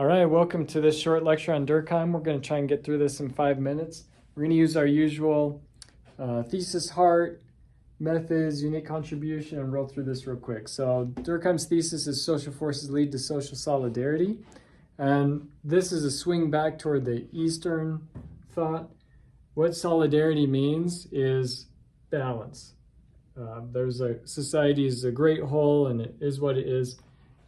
All right, welcome to this short lecture on Durkheim. We're going to try and get through this in 5 minutes. We're going to use our usual thesis heart, methods, unique contribution, and roll through this real quick. So Durkheim's thesis is social forces lead to social solidarity. And this is a swing back toward the Eastern thought. What solidarity means is balance. Society is a great whole, and it is what it is,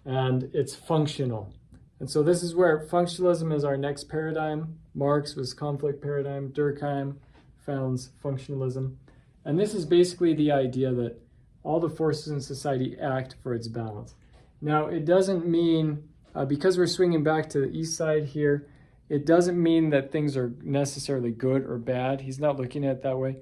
and it's functional. And so this is where functionalism is our next paradigm. Marx was conflict paradigm. Durkheim founds functionalism. And this is basically the idea that all the forces in society act for its balance. Now, it doesn't mean, because we're swinging back to the east side here, it doesn't mean that things are necessarily good or bad. He's not looking at it that way.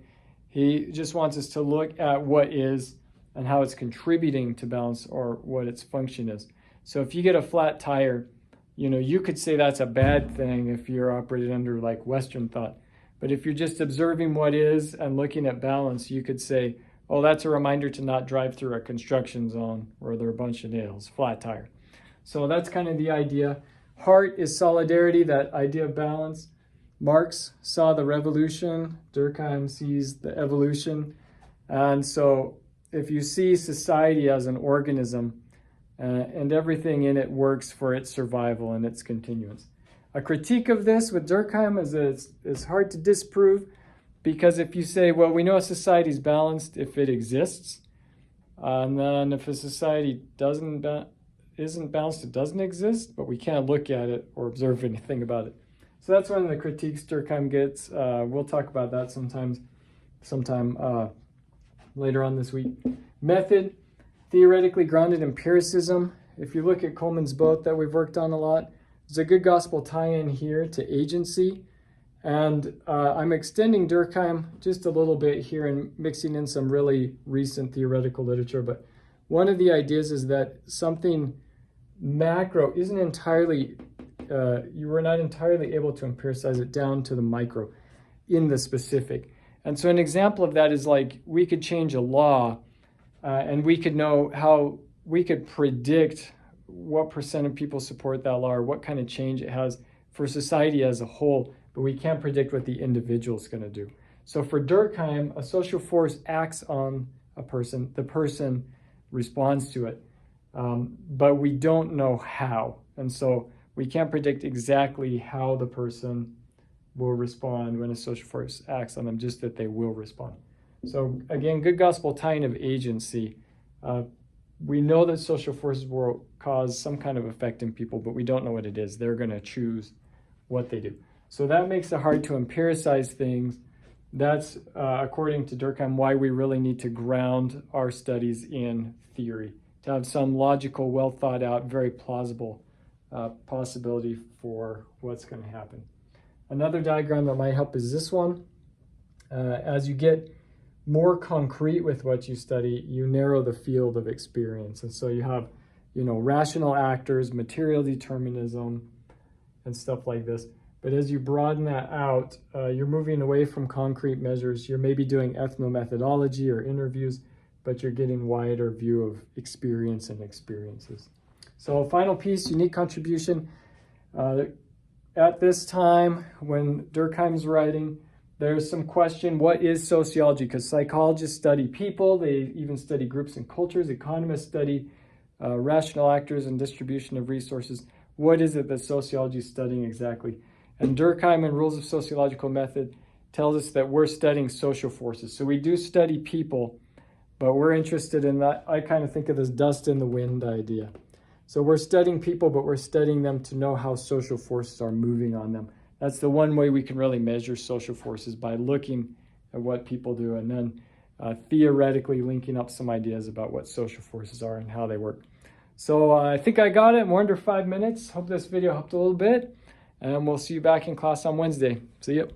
He just wants us to look at what is and how it's contributing to balance, or what its function is. So if you get a flat tire, you could say that's a bad thing if you're operated under like Western thought. But if you're just observing what is and looking at balance, you could say, oh, that's a reminder to not drive through a construction zone where there are a bunch of nails, flat tire. So that's kind of the idea. Heart is solidarity, that idea of balance. Marx saw the revolution. Durkheim sees the evolution. And so if you see society as an organism, and everything in it works for its survival and its continuance. A critique of this with Durkheim is that it's hard to disprove, because if you say, well, we know a society is balanced if it exists, and then if a society isn't balanced, it doesn't exist, but we can't look at it or observe anything about it. So that's one of the critiques Durkheim gets. We'll talk about that sometime later on this week. Method. Theoretically grounded empiricism. If you look at Coleman's boat that we've worked on a lot, there's a good gospel tie-in here to agency. And I'm extending Durkheim just a little bit here and mixing in some really recent theoretical literature. But one of the ideas is that something macro isn't entirely, you were not entirely able to empiricize it down to the micro in the specific. And so an example of that is like we could change a law, and we could know how we could predict what percent of people support that law or what kind of change it has for society as a whole, but we can't predict what the individual is going to do. So for Durkheim, a social force acts on a person, the person responds to it, but we don't know how. And so we can't predict exactly how the person will respond when a social force acts on them, just that they will respond. So again, good gospel tying of agency. We know that social forces will cause some kind of effect in people, but we don't know what it is. They're going to choose what they do. So that makes it hard to empiricize things. That's, according to Durkheim, why we really need to ground our studies in theory, to have some logical, well thought out, very plausible possibility for what's going to happen. Another diagram that might help is this one. As you get more concrete with what you study, you narrow the field of experience. And so you have, rational actors, material determinism, and stuff like this. But as you broaden that out, you're moving away from concrete measures. You're maybe doing ethnomethodology or interviews, but you're getting wider view of experience and experiences. So final piece, unique contribution. At this time, when Durkheim's writing, there's some question, what is sociology? Because psychologists study people, they even study groups and cultures. Economists study rational actors and distribution of resources. What is it that sociology is studying exactly? And Durkheim in Rules of Sociological Method tells us that we're studying social forces. So we do study people, but we're interested in that. I kind of think of this dust in the wind idea. So we're studying people, but we're studying them to know how social forces are moving on them. That's the one way we can really measure social forces, by looking at what people do and then theoretically linking up some ideas about what social forces are and how they work. So I think I got it. We're under 5 minutes. Hope this video helped a little bit, and we'll see you back in class on Wednesday. See you.